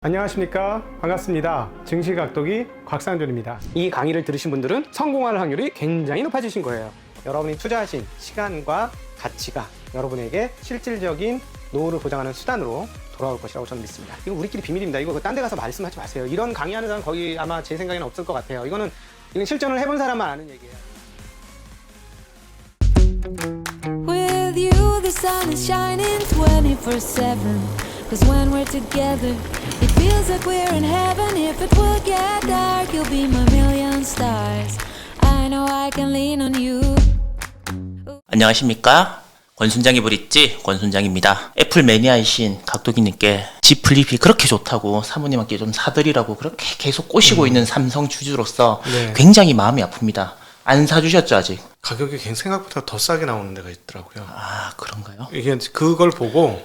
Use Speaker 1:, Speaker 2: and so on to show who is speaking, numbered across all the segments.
Speaker 1: 안녕하십니까, 반갑습니다. 증시각도기 곽상준입니다. 이 강의를 들으신 분들은 성공할 확률이 굉장히 높아지신 거예요. 여러분이 투자하신 시간과 가치가 여러분에게 실질적인 노후를 보장하는 수단으로 돌아올 것이라고 저는 믿습니다. 이거 우리끼리 비밀입니다. 이거 딴 데 가서 말씀하지 마세요. 이런 강의하는 사람 거기 아마 제 생각에는 없을 것 같아요. 이건 실전을 해본 사람만 아는 얘기예요.
Speaker 2: With you the sun is shining 24/7. Cause when we're together it feels like we're in heaven. If it will get dark you'll be my million stars. I know I can lean on you.
Speaker 3: 안녕하십니까, 권순장의 브릿지 권순장입니다. 애플 매니아이신 각도기님께 집 플립이 그렇게 좋다고 사모님께 좀 사드리라고 그렇게 계속 꼬시고 있는 삼성 주주로서 굉장히 마음이 아픕니다. 안 사주셨죠 아직?
Speaker 4: 가격이 생각보다 더 싸게 나오는 데가 있더라고요.
Speaker 3: 아, 그런가요?
Speaker 4: 이게 제가 그걸 보고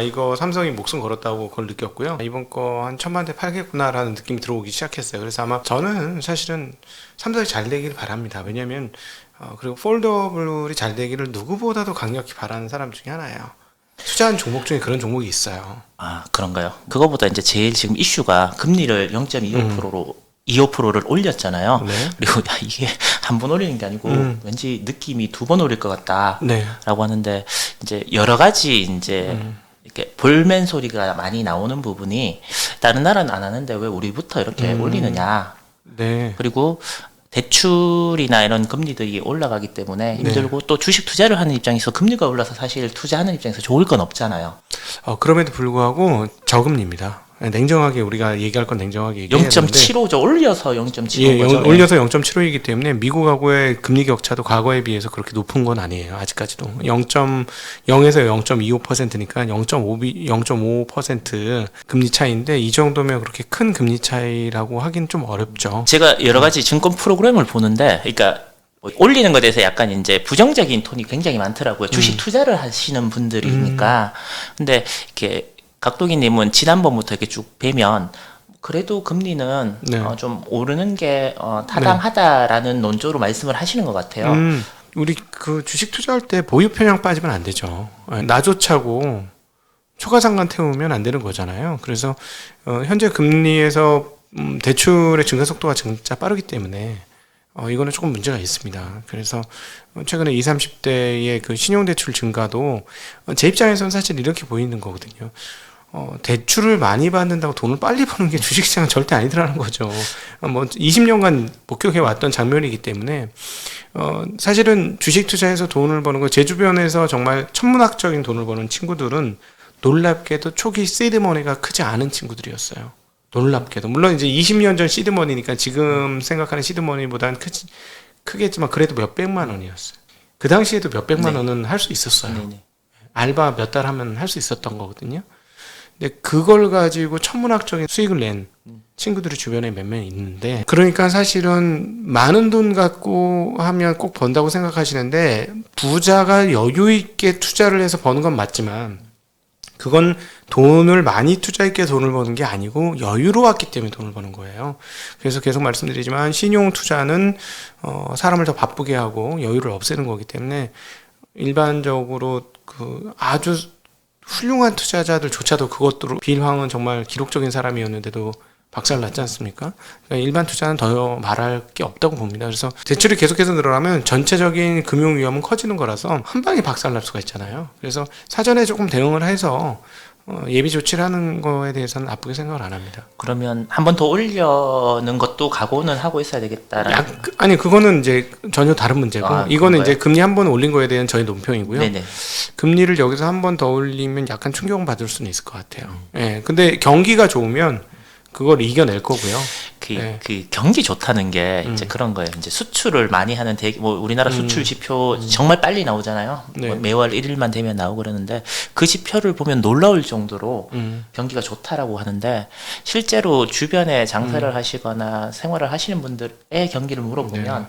Speaker 4: 이거 삼성이 목숨 걸었다고 그걸 느꼈고요. 이번 거 한 1,000만 대 팔겠구나라는 느낌이 들어오기 시작했어요. 그래서 아마 저는 사실은 삼성이 잘 되길 바랍니다. 왜냐면 그리고 폴더블이 잘 되기를 누구보다도 강력히 바라는 사람 중에 하나예요. 투자한 종목 중에 그런 종목이 있어요.
Speaker 3: 아, 그런가요? 그거보다 이제 제일 지금 이슈가 금리를 0.25%를 올렸잖아요.
Speaker 4: 네.
Speaker 3: 그리고 이게 한 번 올리는 게 아니고 왠지 느낌이 두 번 올릴 것 같다라고
Speaker 4: 네.
Speaker 3: 하는데, 이제 여러 가지 이제 이렇게 볼멘 소리가 많이 나오는 부분이, 다른 나라는 안 하는데 왜 우리부터 이렇게 올리느냐.
Speaker 4: 네.
Speaker 3: 그리고 대출이나 이런 금리들이 올라가기 때문에 힘들고, 또 주식 투자를 하는 입장에서 금리가 올라서 사실 투자하는 입장에서 좋을 건 없잖아요.
Speaker 4: 그럼에도 불구하고 저금리입니다. 냉정하게 우리가 얘기할 건 냉정하게 얘기해야 되는데
Speaker 3: 0.75죠. 올려서 0.75
Speaker 4: 예,
Speaker 3: 거죠.
Speaker 4: 올려서 0.75이기 때문에 미국하고의 금리 격차도 과거에 비해서 그렇게 높은 건 아니에요. 아직까지도 0.0에서 0.25%니까 0.5% 금리 차이인데, 이 정도면 그렇게 큰 금리 차이라고 하긴 좀 어렵죠.
Speaker 3: 제가 여러 가지 증권 프로그램을 보는데, 그러니까 뭐 올리는 것에 대해서 약간 이제 부정적인 톤이 굉장히 많더라고요. 주식 투자를 하시는 분들이니까. 근데 이렇게 각도기님은 지난번부터 이렇게 쭉 뵈면 그래도 금리는 좀 오르는 게 타당하다라는 논조로 말씀을 하시는 것 같아요.
Speaker 4: 우리 그 주식 투자할 때 보유 편향 빠지면 안 되죠. 나조차고 초과상관 태우면 안 되는 거잖아요. 그래서 현재 금리에서 대출의 증가 속도가 진짜 빠르기 때문에 이거는 조금 문제가 있습니다. 그래서 최근에 20, 30대의 그 신용대출 증가도 제 입장에서는 사실 이렇게 보이는 거거든요. 대출을 많이 받는다고 돈을 빨리 버는 게 주식시장은 절대 아니더라는 거죠. 20년간 목격해 왔던 장면이기 때문에 사실은 주식 투자해서 돈을 버는 거, 제 주변에서 정말 천문학적인 돈을 버는 친구들은 놀랍게도 초기 시드머니가 크지 않은 친구들이었어요. 놀랍게도. 물론 이제 20년 전 시드머니니까 지금 생각하는 시드머니보다는 크겠지만 그래도 몇백만 원이었어요. 그 당시에도 몇백만 원은 할 수 있었어요.
Speaker 3: 네네.
Speaker 4: 알바 몇 달 하면 할 수 있었던 거거든요. 근데 그걸 가지고 천문학적인 수익을 낸 친구들이 주변에 몇 명 있는데, 그러니까 사실은 많은 돈 갖고 하면 꼭 번다고 생각하시는데, 부자가 여유 있게 투자를 해서 버는 건 맞지만 그건 돈을 많이 투자했기에 돈을 버는 게 아니고 여유로웠기 때문에 돈을 버는 거예요. 그래서 계속 말씀드리지만 신용 투자는 사람을 더 바쁘게 하고 여유를 없애는 거기 때문에 일반적으로 그 아주 훌륭한 투자자들조차도 그것도 빌황은 정말 기록적인 사람이었는데도 박살났지 않습니까? 그러니까 일반 투자는 더 말할 게 없다고 봅니다. 그래서 대출이 계속해서 늘어나면 전체적인 금융 위험은 커지는 거라서 한 방에 박살날 수가 있잖아요. 그래서 사전에 조금 대응을 해서 예비 조치를 하는 거에 대해서는 나쁘게 생각을 안 합니다.
Speaker 3: 그러면 한 번 더 올려는 것도 각오는 하고 있어야 되겠다라는.
Speaker 4: 아니, 그거는 이제 전혀 다른 문제고, 이거는
Speaker 3: 그런가요?
Speaker 4: 이제 금리 한 번 올린 거에 대한 저희 논평이고요.
Speaker 3: 네네.
Speaker 4: 금리를 여기서 한 번 더 올리면 약간 충격을 받을 수는 있을 것 같아요. 예. 근데 경기가 좋으면 그걸 이겨낼 거고요.
Speaker 3: 그 경기 좋다는 게 이제 그런 거예요. 이제 수출을 많이 하는 우리나라 수출 지표 정말 빨리 나오잖아요.
Speaker 4: 네.
Speaker 3: 매월 1일만 되면 나오고 그러는데, 그 지표를 보면 놀라울 정도로 경기가 좋다라고 하는데, 실제로 주변에 장사를 하시거나 생활을 하시는 분들의 경기를 물어보면,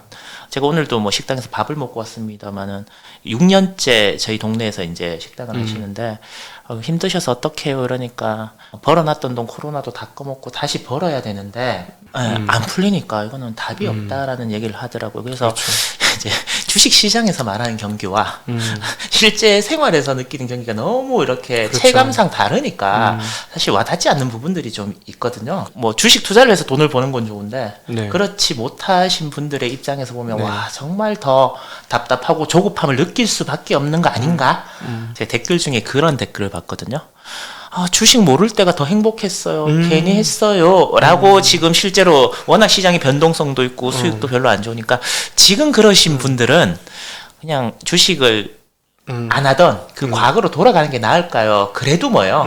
Speaker 3: 제가 오늘도 뭐 식당에서 밥을 먹고 왔습니다만은 6년째 저희 동네에서 이제 식당을 하시는데, 힘드셔서 어떻게 해요? 그러니까 벌어놨던 돈 코로나도 다 꺼먹고 다시 벌어야 되는데 안 풀리니까 이거는 답이 없다라는 얘기를 하더라고요. 그래서 이제 주식 시장에서 말하는 경기와 실제 생활에서 느끼는 경기가 너무 이렇게
Speaker 4: 그렇죠.
Speaker 3: 체감상 다르니까 사실 와닿지 않는 부분들이 좀 있거든요. 뭐 주식 투자를 해서 돈을 버는 건 좋은데
Speaker 4: 네.
Speaker 3: 그렇지 못하신 분들의 입장에서 보면
Speaker 4: 네.
Speaker 3: 와 정말 더 답답하고 조급함을 느낄 수밖에 없는 거 아닌가? 제 댓글 중에 그런 댓글을 봤거든요. 아, 주식 모를 때가 더 행복했어요. 괜히 했어요. 라고 지금 실제로 워낙 시장의 변동성도 있고 수익도 별로 안 좋으니까 지금 그러신 분들은 그냥 주식을 안 하던 그 과거로 돌아가는 게 나을까요? 그래도 뭐요.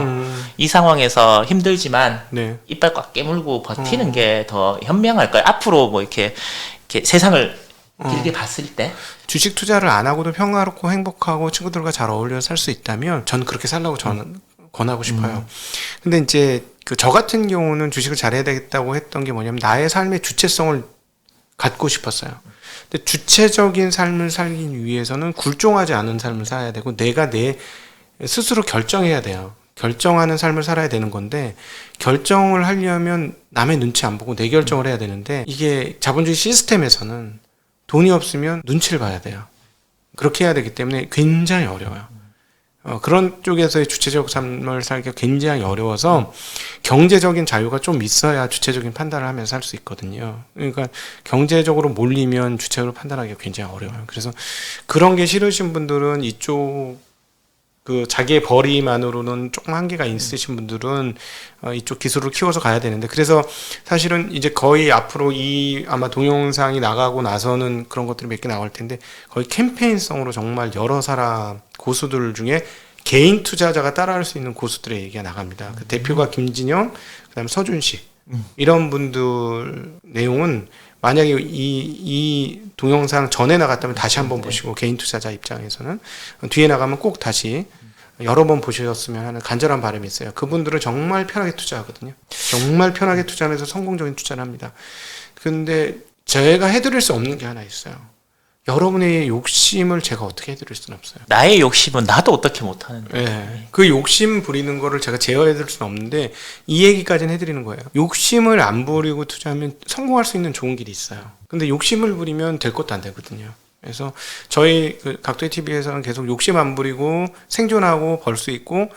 Speaker 3: 이 상황에서 힘들지만
Speaker 4: 네.
Speaker 3: 이빨 꽉 깨물고 버티는 게 더 현명할까요? 앞으로 뭐 이렇게 세상을 길게 봤을 때
Speaker 4: 주식 투자를 안 하고도 평화롭고 행복하고 친구들과 잘 어울려 살 수 있다면 전 그렇게 살라고 저는 권하고 싶어요. 근데 이제 그 저 같은 경우는 주식을 잘해야 되겠다고 했던 게 뭐냐면 나의 삶의 주체성을 갖고 싶었어요. 근데 주체적인 삶을 살기 위해서는 굴종하지 않은 삶을 살아야 되고 내가 내 스스로 결정해야 돼요. 결정하는 삶을 살아야 되는 건데 결정을 하려면 남의 눈치 안 보고 내 결정을 해야 되는데 이게 자본주의 시스템에서는 돈이 없으면 눈치를 봐야 돼요. 그렇게 해야 되기 때문에 굉장히 어려워요. 그런 쪽에서의 주체적 삶을 살기가 굉장히 어려워서 경제적인 자유가 좀 있어야 주체적인 판단을 하면서 살 수 있거든요. 그러니까 경제적으로 몰리면 주체적으로 판단하기가 굉장히 어려워요. 그래서 그런 게 싫으신 분들은 이쪽 그 자기의 벌이만으로는 조금 한계가 있으신 분들은 이쪽 기술을 키워서 가야 되는데 그래서 사실은 이제 거의 앞으로 이 아마 동영상이 나가고 나서는 그런 것들이 몇 개 나올 텐데 거의 캠페인성으로 정말 여러 사람 고수들 중에 개인 투자자가 따라할 수 있는 고수들의 얘기가 나갑니다. 그 대표가 김진영, 그다음에 서준식 이런 분들 내용은 만약에 이 동영상 전에 나갔다면 다시 한번 보시고 개인 투자자 입장에서는 뒤에 나가면 꼭 다시 여러 번 보셨으면 하는 간절한 바람이 있어요. 그분들은 정말 편하게 투자하거든요. 정말 편하게 투자하면서 성공적인 투자를 합니다. 근데 제가 해드릴 수 없는 게 하나 있어요. 여러분의 욕심을 제가 어떻게 해드릴 수는 없어요.
Speaker 3: 나의 욕심은 나도 어떻게 못하는데.
Speaker 4: 네. 그 욕심 부리는 거를 제가 제어해드릴 수는 없는데 이 얘기까지는 해드리는 거예요. 욕심을 안 부리고 투자하면 성공할 수 있는 좋은 길이 있어요. 근데 욕심을 부리면 될 것도 안 되거든요. 그래서 저희 그 각도의 TV에서는 계속 욕심 안 부리고 생존하고 벌 수 있고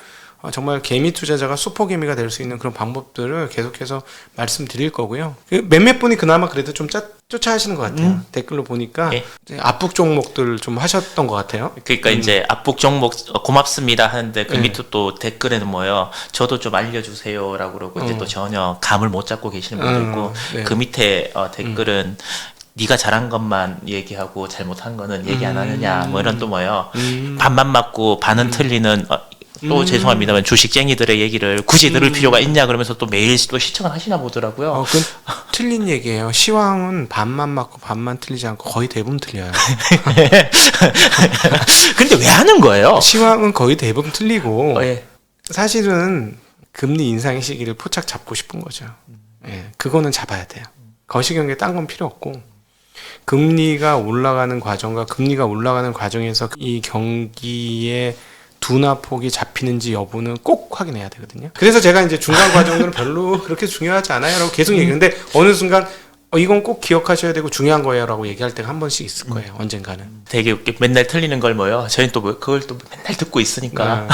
Speaker 4: 정말 개미 투자자가 슈퍼개미가 될 수 있는 그런 방법들을 계속해서 말씀드릴 거고요. 몇몇 분이 그나마 그래도 좀 쫓아하시는 것 같아요. 댓글로 보니까
Speaker 3: 예.
Speaker 4: 압북 종목들 좀 하셨던 것 같아요.
Speaker 3: 그러니까 이제 압북 종목 고맙습니다 하는데 그
Speaker 4: 네.
Speaker 3: 밑에 또 댓글에는 뭐요? 저도 좀 알려주세요라고 그러고 이제 또 전혀 감을 못 잡고 계시는 분도 있고
Speaker 4: 네.
Speaker 3: 그 밑에 댓글은 네가 잘한 것만 얘기하고 잘못한 거는 얘기 안 하느냐 뭐 이런 또 뭐요? 반만 맞고 반은 틀리는 또 죄송합니다만 주식쟁이들의 얘기를 굳이 들을 필요가 있냐 그러면서 또 매일 또 시청을 하시나 보더라고요.
Speaker 4: 그건 틀린 얘기예요. 시황은 반만 맞고 반만 틀리지 않고 거의 대부분 틀려요.
Speaker 3: 근데 왜 하는 거예요?
Speaker 4: 시황은 거의 대부분 틀리고
Speaker 3: 예.
Speaker 4: 사실은 금리 인상의 시기를 포착 잡고 싶은 거죠. 예, 그거는 잡아야 돼요. 거시경기에 딴 건 필요 없고 금리가 올라가는 과정과 금리가 올라가는 과정에서 이 경기의 둔화폭이 잡히는지 여부는 꼭 확인해야 되거든요. 그래서 제가 이제 중간 과정들은 별로 그렇게 중요하지 않아요 라고 계속 얘기하는데 어느 순간 이건 꼭 기억하셔야 되고 중요한 거예요 라고 얘기할 때가 한 번씩 있을 거예요. 언젠가는.
Speaker 3: 되게 웃겨. 맨날 틀리는 걸 뭐요? 저희는 또 그걸 또 맨날 듣고 있으니까.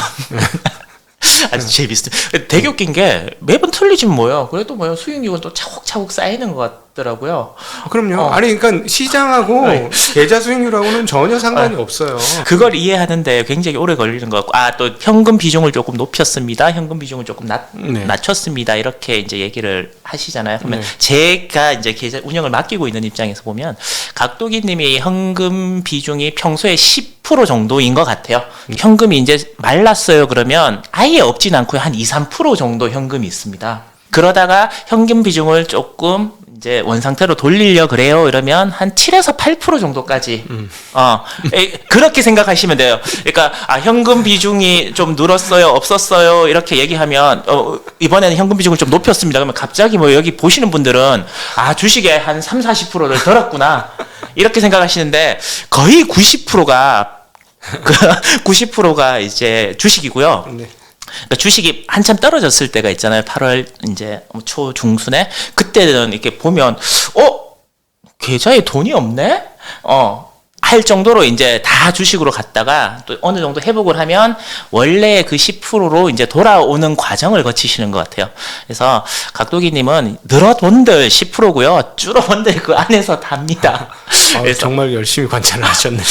Speaker 3: 아주 재밌어요. 되게 웃긴 게 매번 틀리진 뭐요? 그래도 뭐요? 수익률은 또 차곡차곡 쌓이는 것 같더라고요.
Speaker 4: 그럼요. 아니 그러니까 시장하고
Speaker 3: 네.
Speaker 4: 계좌 수익률하고는 전혀 상관이 없어요.
Speaker 3: 그걸 이해하는데 굉장히 오래 걸리는 것 같고, 또 현금 비중을 조금 높였습니다. 현금 비중을 조금
Speaker 4: 네.
Speaker 3: 낮췄습니다. 이렇게 이제 얘기를 하시잖아요. 그러면
Speaker 4: 네.
Speaker 3: 제가 이제 계좌 운영을 맡기고 있는 입장에서 보면 각도기님이 현금 비중이 평소에 10% 정도인 것 같아요. 현금이 이제 말랐어요. 그러면 아예 없진 않고요. 한 2, 3% 정도 현금이 있습니다. 그러다가 현금 비중을 조금 이제 원상태로 돌리려 그래요. 이러면 한 7에서 8% 정도까지. 그렇게 생각하시면 돼요. 그러니까 현금 비중이 좀 늘었어요, 없었어요. 이렇게 얘기하면 이번에는 현금 비중을 좀 높였습니다. 그러면 갑자기 뭐 여기 보시는 분들은 주식에 한 3, 40%를 덜었구나. 이렇게 생각하시는데 거의 90%가 90%가 이제 주식이고요.
Speaker 4: 네.
Speaker 3: 그러니까 주식이 한참 떨어졌을 때가 있잖아요. 8월 이제 초 중순에 그때는 이렇게 보면 계좌에 돈이 없네. 할 정도로 이제 다 주식으로 갔다가 또 어느 정도 회복을 하면 원래 그 10%로 이제 돌아오는 과정을 거치시는 것 같아요. 그래서 각도기님은 늘어본들 10%고요. 줄어본들 그 안에서 답니다. 그래서
Speaker 4: 정말 열심히 관찰을 하셨네요.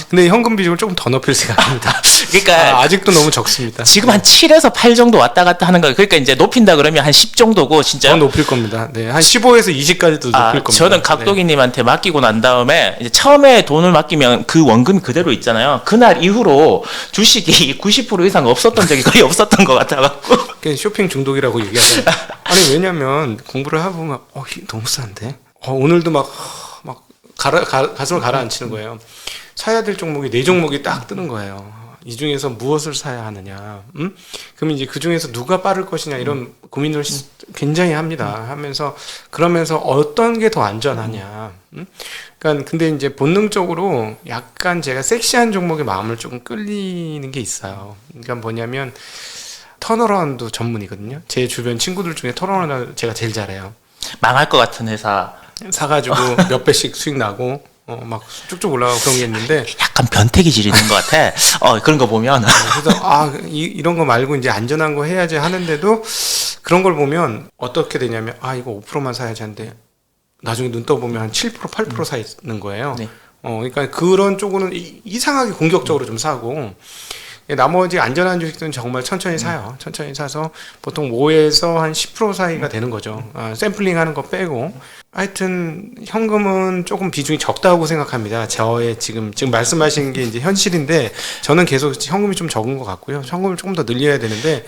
Speaker 4: 근데 현금 비중을 조금 더 높일 생각입니다.
Speaker 3: 그러니까
Speaker 4: 아직도 너무 적습니다.
Speaker 3: 지금 한 7에서 8 정도 왔다 갔다 하는 거예요. 그러니까 이제 높인다 그러면 한 10 정도고 진짜
Speaker 4: 더 높일 겁니다. 네, 한 15에서 20까지도 높일 겁니다.
Speaker 3: 저는 각도기님한테 맡기고 난 다음에 이제 처음에 돈을 맡기면 그 원금이 그대로 있잖아요. 그날 이후로 주식이 90% 이상 없었던 적이 거의 없었던 것 같아갖고.
Speaker 4: 네. 쇼핑 중독이라고 얘기하잖아요. 아니 왜냐면 공부를 하고 보면 너무 싼데. 오늘도 막 가슴을 가라앉히는 거예요. 사야 될 종목이 4종목이 딱 뜨는 거예요. 이 중에서 무엇을 사야 하느냐. 그럼 이제 그 중에서 누가 빠를 것이냐 이런 고민을 굉장히 합니다. 하면서 그러면서 어떤 게 더 안전하냐. 그러니까 근데 이제 본능적으로 약간 제가 섹시한 종목에 마음을 조금 끌리는 게 있어요. 그러니까 뭐냐면 턴어라운드 전문이거든요. 제 주변 친구들 중에 턴어라운드 제가 제일 잘해요.
Speaker 3: 망할 것 같은 회사
Speaker 4: 사가지고 몇 배씩 수익 나고 막 쭉쭉 올라가고 그런 게 있는데
Speaker 3: 약간 변태기 지르는 것 같아. 그런 거 보면.
Speaker 4: 그래서 이런 거 말고 이제 안전한 거 해야지 하는데도 그런 걸 보면 어떻게 되냐면 이거 5%만 사야지 하는데 나중에 눈 떠보면 한 7%, 8% 사 있는 거예요.
Speaker 3: 네.
Speaker 4: 그러니까 그런 쪽으로는 이상하게 공격적으로 좀 사고 나머지 안전한 주식들은 정말 천천히 사요. 천천히 사서 보통 5에서 한 10% 사이가 되는 거죠. 샘플링 하는 거 빼고. 하여튼 현금은 조금 비중이 적다고 생각합니다. 저의 지금 말씀하신 게 이제 현실인데 저는 계속 현금이 좀 적은 것 같고요. 현금을 조금 더 늘려야 되는데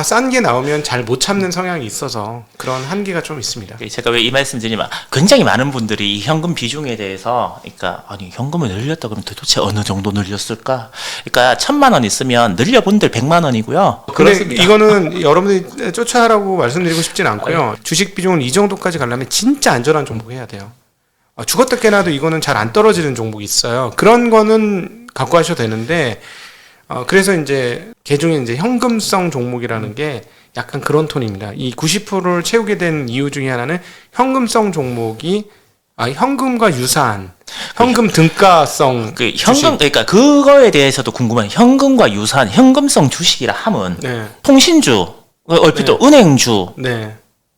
Speaker 4: 싼 게 나오면 잘 못 참는 성향이 있어서 그런 한계가 좀 있습니다.
Speaker 3: 제가 왜 이 말씀 드리면 굉장히 많은 분들이 이 현금 비중에 대해서 그러니까 현금을 늘렸다 그러면 도대체 어느 정도 늘렸을까? 그러니까 1,000만 원 있으면 늘려본들 100만 원이고요.
Speaker 4: 근데 이거는 여러분들이 쫓아라고 말씀드리고 싶진 않고요. 주식 비중을 이 정도까지 가려면 진짜 안전한 종목 해야 돼요. 죽었다 깨나도 이거는 잘 안 떨어지는 종목이 있어요. 그런 거는 갖고 하셔도 되는데 그래서 이제 개중에 이제 현금성 종목이라는 게 약간 그런 톤입니다. 이 90%를 채우게 된 이유 중에 하나는 현금성 종목이 현금과 유사한 현금 등가성
Speaker 3: 현금 그러니까 그거에 대해서도 궁금한 현금과 유사한 현금성 주식이라 함은
Speaker 4: 네.
Speaker 3: 통신주 얼핏 또 은행주
Speaker 4: 네.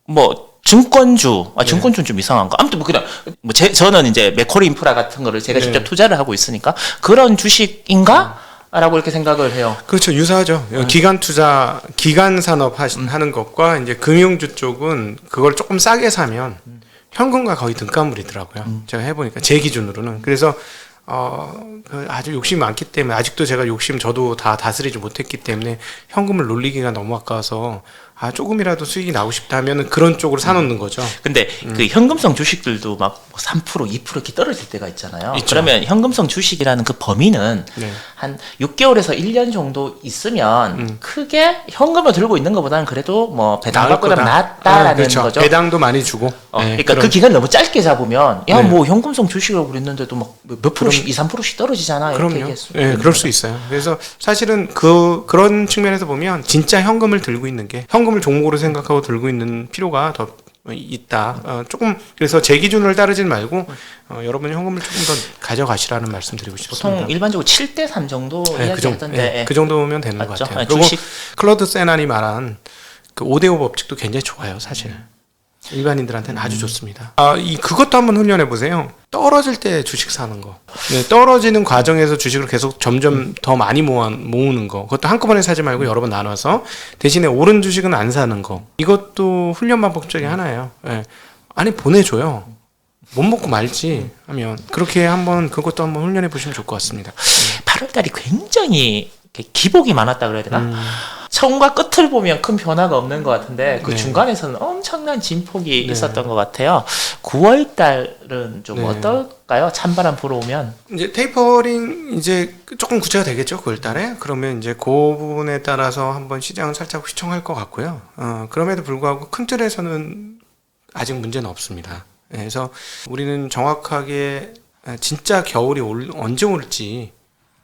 Speaker 3: 뭐 증권주, 증권주는 좀 이상한가? 아무튼 그냥 저는 이제 맥쿼리 인프라 같은 거를 제가
Speaker 4: 네.
Speaker 3: 직접 투자를 하고 있으니까 그런 주식인가? 라고 이렇게 생각을 해요.
Speaker 4: 그렇죠. 유사하죠. 기간 투자, 기간 산업 하는 것과 이제 금융주 쪽은 그걸 조금 싸게 사면 현금과 거의 등가물이더라고요. 제가 해보니까 제 기준으로는. 그래서 아주 욕심이 많기 때문에 아직도 제가 저도 다 다스리지 못했기 때문에 현금을 놀리기가 너무 아까워서 조금이라도 수익이 나고 싶다 하면 그런 쪽으로 사놓는 거죠.
Speaker 3: 근데 그 현금성 주식들도 막 3%, 2% 이렇게 떨어질 때가 있잖아요.
Speaker 4: 있죠.
Speaker 3: 그러면 현금성 주식이라는 그 범위는
Speaker 4: 네.
Speaker 3: 한 6개월에서 1년 정도 있으면 크게 현금을 들고 있는 것보다는 그래도 뭐 배당 받고 나면 낫다라는
Speaker 4: 그렇죠.
Speaker 3: 거죠.
Speaker 4: 배당도 많이 주고.
Speaker 3: 그러니까 그 기간 너무 짧게 잡으면 뭐 현금성 주식이라고 그랬는데도 막 몇 프로씩 2, 3%씩 떨어지잖아. 이렇게
Speaker 4: 그럼요. 그럴 수 있어요. 그래서 사실은 그런 측면에서 보면 진짜 현금을 들고 있는 게 현금을 종목으로 생각하고 들고 있는 필요가 더 있다. 조금 그래서 제 기준을 따르지 말고 여러분이 현금을 조금 더 가져가시라는 말씀 드리고 싶습니다.
Speaker 3: 보통 일반적으로 7대3 정도 이야기하던데
Speaker 4: 그 정도면 되는 것
Speaker 3: 맞죠?
Speaker 4: 같아요. 그리고 클로드 세난이 말한 그 5대5 법칙도 굉장히 좋아요. 사실. 일반인들한테는 아주 좋습니다. 그것도 한번 훈련해 보세요. 떨어질 때 주식 사는 거. 떨어지는 과정에서 주식을 계속 점점 더 많이 모으는 거. 그것도 한꺼번에 사지 말고 여러 번 나눠서 대신에 오른 주식은 안 사는 거. 이것도 훈련 방법 중에 하나예요. 아니 보내줘요. 못 먹고 말지 하면 그렇게 그것도 한번 훈련해 보시면 좋을 것 같습니다.
Speaker 3: 8월달이 굉장히 기복이 많았다 그래야 되나? 처음과 끝을 보면 큰 변화가 없는 것 같은데 그 중간에서는 엄청난 진폭이 있었던 것 같아요. 9월달은 좀 어떨까요? 찬바람 불어오면
Speaker 4: 이제 테이퍼링 이제 조금 구체가 되겠죠. 9월달에 그러면 이제 그 부분에 따라서 한번 시장은 살짝 휘청할 것 같고요. 그럼에도 불구하고 큰 틀에서는 아직 문제는 없습니다. 그래서 우리는 정확하게 진짜 겨울이 언제 올지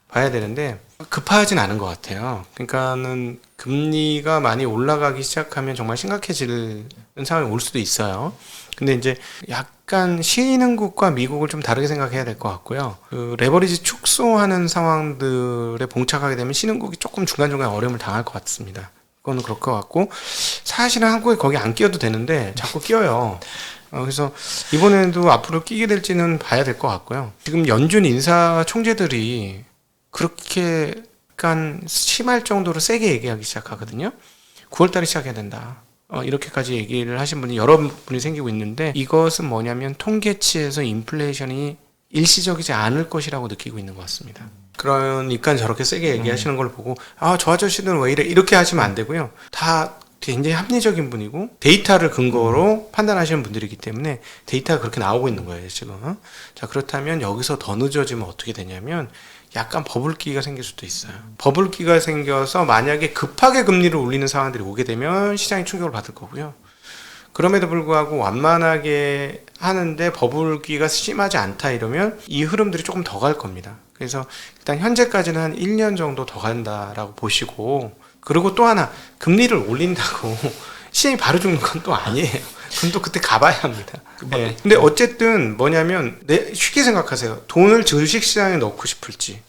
Speaker 4: 봐야 되는데 급하진 않은 것 같아요. 그러니까는 금리가 많이 올라가기 시작하면 정말 심각해지는 상황이 올 수도 있어요. 근데 이제 약간 신흥국과 미국을 좀 다르게 생각해야 될 것 같고요. 그 레버리지 축소하는 상황들에 봉착하게 되면 신흥국이 조금 중간중간 어려움을 당할 것 같습니다. 그거는 그럴 것 같고, 사실은 한국에 거기 안 끼어도 되는데 자꾸 끼어요. 그래서 이번에도 앞으로 끼게 될지는 봐야 될 것 같고요. 지금 연준 인사 총재들이 그렇게 약간 심할 정도로 세게 얘기하기 시작하거든요. 9월달에 시작해야 된다. 이렇게까지 얘기를 하신 분이 여러 분이 생기고 있는데, 이것은 뭐냐면 통계치에서 인플레이션이 일시적이지 않을 것이라고 느끼고 있는 것 같습니다. 그러니까 저렇게 세게 얘기하시는 걸 보고 저 아저씨는 왜 이래, 이렇게 하시면 안 되고요. 다 굉장히 합리적인 분이고 데이터를 근거로 판단하시는 분들이기 때문에 데이터가 그렇게 나오고 있는 거예요 지금. 자, 그렇다면 여기서 더 늦어지면 어떻게 되냐면 약간 버블기가 생길 수도 있어요. 버블기가 생겨서 만약에 급하게 금리를 올리는 상황들이 오게 되면 시장이 충격을 받을 거고요. 그럼에도 불구하고 완만하게 하는데 버블기가 심하지 않다 이러면 이 흐름들이 조금 더 갈 겁니다. 그래서 일단 현재까지는 한 1년 정도 더 간다라고 보시고, 그리고 또 하나, 금리를 올린다고 시장이 바로 죽는 건 또 아니에요. 그럼 또 그때 가봐야 합니다. 네. 근데 어쨌든 뭐냐면, 쉽게 생각하세요. 돈을 주식시장에 넣고 싶을지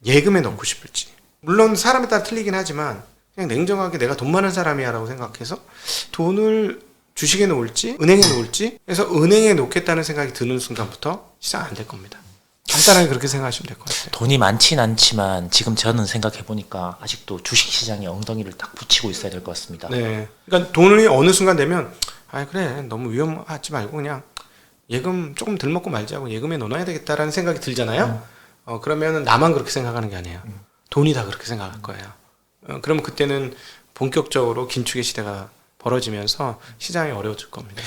Speaker 4: 예금에 넣고 싶을지, 물론 사람에 따라 틀리긴 하지만 그냥 냉정하게 내가 돈 많은 사람이야 라고 생각해서 돈을 주식에 놓을지 은행에 놓을지 해서 은행에 놓겠다는 생각이 드는 순간부터 시장 안 될 겁니다. 간단하게 그렇게 생각하시면 될 것 같아요.
Speaker 3: 돈이 많진 않지만 지금 저는 생각해보니까 아직도 주식시장에 엉덩이를 딱 붙이고 있어야 될 것 같습니다.
Speaker 4: 네. 그러니까 돈이 어느 순간 되면 그래, 너무 위험하지 말고 그냥 예금 조금 덜 먹고 말자고 예금에 넣어놔야 되겠다라는 생각이 들잖아요. 그러면 나만 그렇게 생각하는 게 아니에요. 돈이 다 그렇게 생각할 거예요. 그러면 그때는 본격적으로 긴축의 시대가 벌어지면서 시장이 어려워질 겁니다.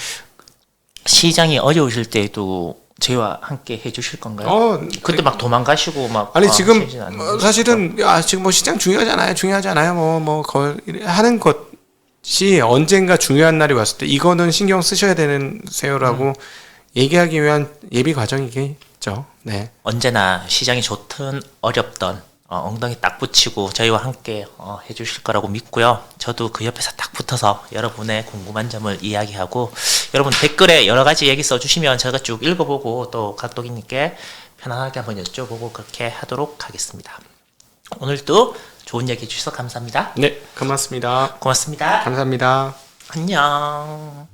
Speaker 3: 시장이 어려우실 때에도 저희와 함께 해주실 건가요? 그때 막 도망가시고 막
Speaker 4: 지금
Speaker 3: 하시진 않는
Speaker 4: 사실은 지금 뭐 시장 중요하지 않아요. 하는 것이 언젠가 중요한 날이 왔을 때 이거는 신경 쓰셔야 되는 세요라고 얘기하기 위한 예비 과정이겠죠. 네.
Speaker 3: 언제나 시장이 좋든 어렵든 엉덩이 딱 붙이고 저희와 함께 해주실 거라고 믿고요. 저도 그 옆에서 딱 붙어서 여러분의 궁금한 점을 이야기하고, 여러분 댓글에 여러 가지 얘기 써주시면 제가 쭉 읽어보고 또 각도기님께 편안하게 한번 여쭤보고 그렇게 하도록 하겠습니다. 오늘도 좋은 얘기 해주셔서 감사합니다.
Speaker 4: 네, 고맙습니다.
Speaker 3: 고맙습니다.
Speaker 4: 감사합니다.
Speaker 3: 안녕.